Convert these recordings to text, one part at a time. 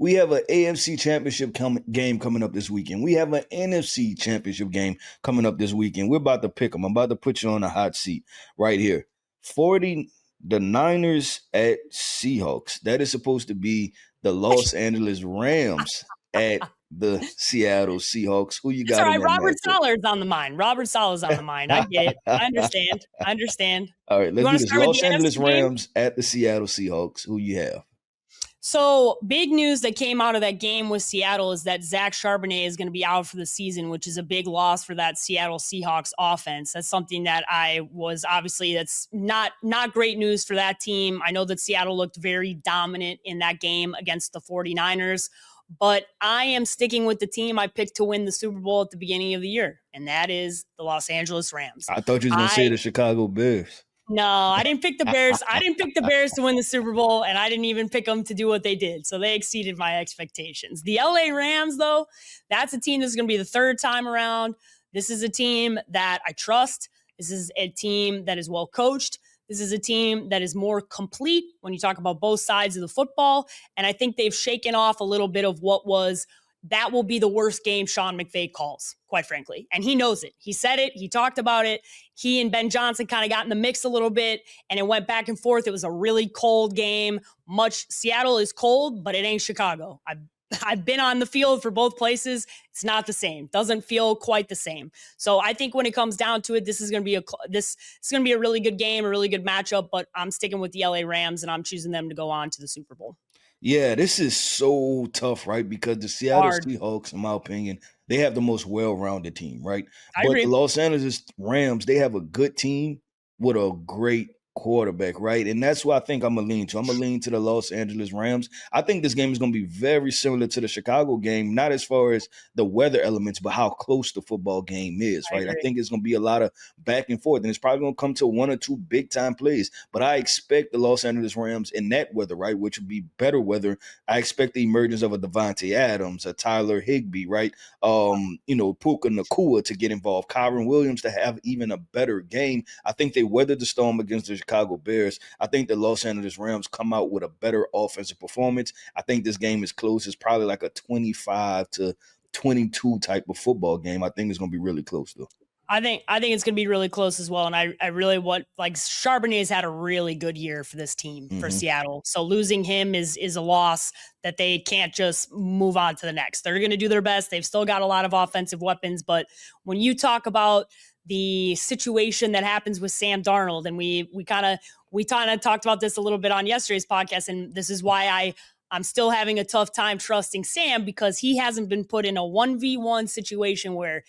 We have an AFC championship game coming up this weekend. We have an NFC championship game coming up this weekend. We're about to pick them. I'm about to put you on a hot seat right here. The Niners at Seahawks. That is supposed to be the Los Angeles Rams at the Seattle Seahawks. Who you That's got all in right. that Robert matchup? Saleh's on the mind. Robert Saleh's on the mind. I get it. I understand. All right, You let's want do to this. start with Los the Angeles NFC game? Rams at the Seattle Seahawks. Who you have? So big news that came out of that game with Seattle is that Zach Charbonnet is going to be out for the season, which is a big loss for that Seattle Seahawks offense. That's something that that's not great news for that team. I know that Seattle looked very dominant in that game against the 49ers, but I am sticking with the team I picked to win the Super Bowl at the beginning of the year, and that is the Los Angeles Rams. I thought you was going to say the Chicago Bears. No, I didn't pick the Bears. I didn't pick the Bears to win the Super Bowl, and I didn't even pick them to do what they did. So they exceeded my expectations. The LA Rams, though, that's a team that's going to be the third time around. This is a team that I trust. This is a team that is well coached. This is a team that is more complete when you talk about both sides of the football. And I think they've shaken off a little bit of that will be the worst game Sean McVay calls, quite frankly. And he knows it. He said it. He talked about it. He and Ben Johnson kind of got in the mix a little bit, and it went back and forth. It was a really cold game. Seattle is cold, but it ain't Chicago. I've been on the field for both places. It's not the same. Doesn't feel quite the same. So I think when it comes down to it, this is going to be a really good game, a really good matchup. But I'm sticking with the LA Rams, and I'm choosing them to go on to the Super Bowl. Yeah, this is so tough, right? Because the Seattle Seahawks, in my opinion, they have the most well-rounded team, right? I agree. The Los Angeles Rams, they have a good team with a great quarterback, right? And that's what I think I'm going to lean to. I'm going to lean to the Los Angeles Rams. I think this game is going to be very similar to the Chicago game, not as far as the weather elements, but how close the football game is, right? I think it's going to be a lot of back and forth, and it's probably going to come to one or two big-time plays. But I expect the Los Angeles Rams in that weather, right, which would be better weather. I expect the emergence of a Devontae Adams, a Tyler Higbee, right? Puka Nacua to get involved, Kyron Williams to have even a better game. I think they weathered the storm against the Chicago Bears. I think the Los Angeles Rams come out with a better offensive performance. I think this game is close. It's probably like a 25-22 type of football game. I think it's going to be really close, though. I think it's going to be really close as well. And I really Charbonnet's had a really good year for this team, for Seattle. So losing him is a loss that they can't just move on to the next. They're going to do their best. They've still got a lot of offensive weapons. But when you talk about the situation that happens with Sam Darnold, and we kind of talked about this a little bit on yesterday's podcast, and this is why I'm still having a tough time trusting Sam, because he hasn't been put in a 1v1 situation where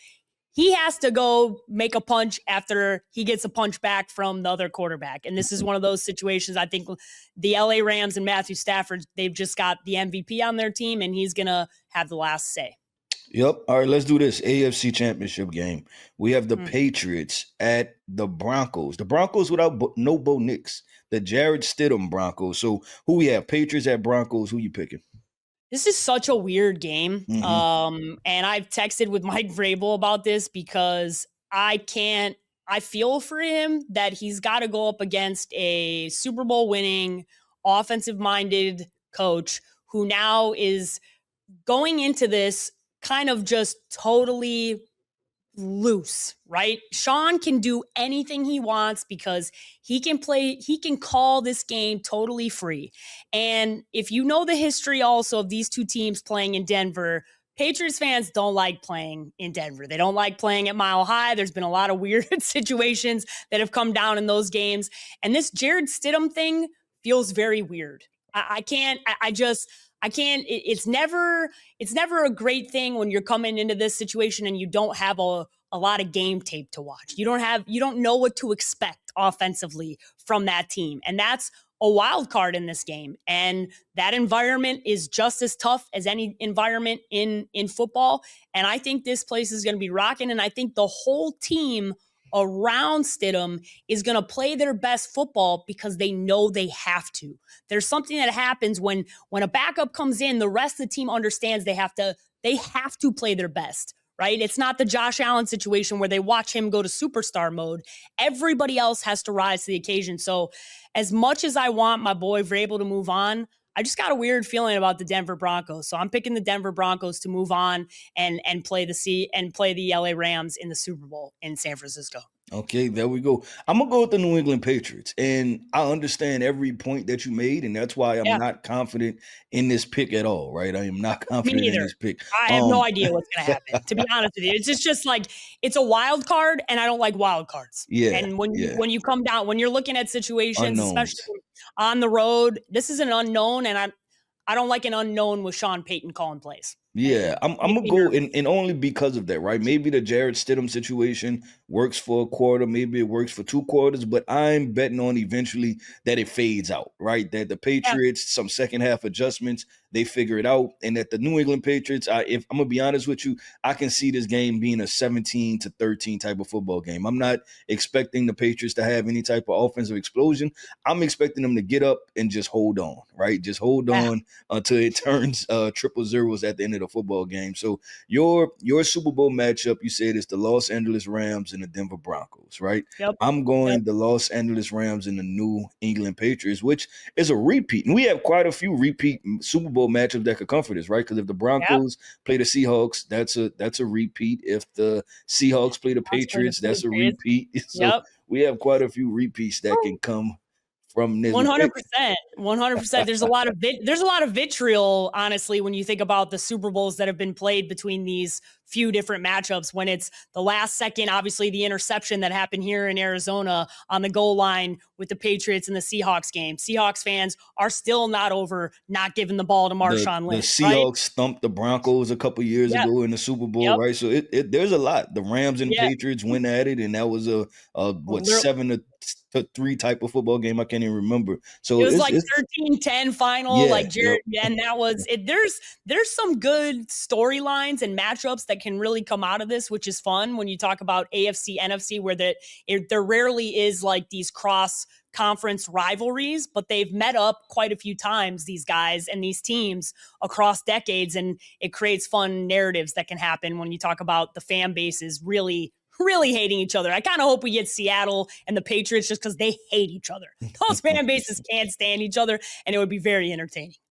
he has to go make a punch after he gets a punch back from the other quarterback. And this is one of those situations. I think the LA Rams and Matthew Stafford, they've just got the MVP on their team, and he's going to have the last say. Yep. All right, let's do this. AFC Championship game. We have the Patriots at the Broncos. The Broncos without no Bo Nix. The Jared Stidham Broncos. So who we have? Patriots at Broncos. Who you picking? This is such a weird game. And I've texted with Mike Vrabel about this because I feel for him that he's got to go up against a Super Bowl winning, offensive minded coach who now is going into this kind of just totally loose, right? Sean can do anything he wants because he can call this game totally free. And if you know the history also of these two teams playing in Denver, Patriots fans don't like playing in Denver. They don't like playing at Mile High. There's been a lot of weird situations that have come down in those games. And this Jared Stidham thing feels very weird. It's never a great thing when you're coming into this situation and you don't have a lot of game tape to watch. You don't know what to expect offensively from that team. And that's a wild card in this game. And that environment is just as tough as any environment in football. And I think this place is going to be rocking. And I think the whole team around Stidham is going to play their best football because they know they have to. There's something that happens when a backup comes in, the rest of the team understands they have to play their best, right? It's not the Josh Allen situation where they watch him go to superstar mode. Everybody else has to rise to the occasion. So as much as I want my boy Vrabel to move on, I just got a weird feeling about the Denver Broncos. So I'm picking the Denver Broncos to move on and play the LA Rams in the Super Bowl in San Francisco. Okay, there we go. I'm gonna go with the New England Patriots, and I understand every point that you made, and that's why I'm Yeah, not confident in this pick at all. Right, I am not me confident in neither. this pick. I have no idea what's going to happen. To be honest with you, it's just like it's a wild card, and I don't like wild cards. Yeah, And when yeah, you come down, when you're looking at situations, especially unknowns. on the road, this is an unknown, and I don't like an unknown with Sean Payton calling plays. Yeah, It I'm makes gonna me go nervous. and only because of that, right? Maybe the Jared Stidham situation works for a quarter, maybe it works for 2 quarters, but I'm betting on eventually that it fades out, right? That the Yeah, Patriots, some second half adjustments, they figure it out, and that the New England Patriots, if I'm gonna be honest with you, I can see this game being a 17-13 type of football game. I'm not expecting the Patriots to have any type of offensive explosion. I'm expecting them to get up and just hold on, right? Just hold yeah, on until it turns triple zeros at the end of the football game. So your Super Bowl matchup, you said, is the Los Angeles Rams and the Denver Broncos, right? yep, I'm yep, going the Los Angeles Rams and the New England Patriots, which is a repeat. And we have quite a few repeat Super Bowl matchups that could come for this, right? Because if the yep. Broncos play the Seahawks, that's a repeat. If the Seahawks play the Let's play the Patriots, that's a Patriots. repeat. So Yep. we have quite a few repeats that can come from this. 100%. 100%. There's a lot of vitriol, honestly, when you think about the Super Bowls that have been played between these few different matchups. When it's the last second, obviously the interception that happened here in Arizona on the goal line with the Patriots and the Seahawks game. Seahawks fans are still not over not giving the ball to Marshawn The Lynch, right? Seahawks thumped the Broncos a couple years Yep. ago in the Super Bowl, Yep. right? So there's a lot. The Rams and Yeah. Patriots went at it, and that was a what Literally, 7-3 type of football game. I can't even remember. it So was like it's 13-10 final, yeah, like yep. Jared, and that was it. There's some good storylines and matchups that can really come out of this, which is fun when you talk about AFC, NFC, where there rarely is like these cross conference rivalries, but they've met up quite a few times, these guys and these teams across decades, and it creates fun narratives that can happen when you talk about the fan bases really hating each other. I kind of hope we get Seattle and the Patriots just because they hate each other. Those fan bases can't stand each other, and it would be very entertaining.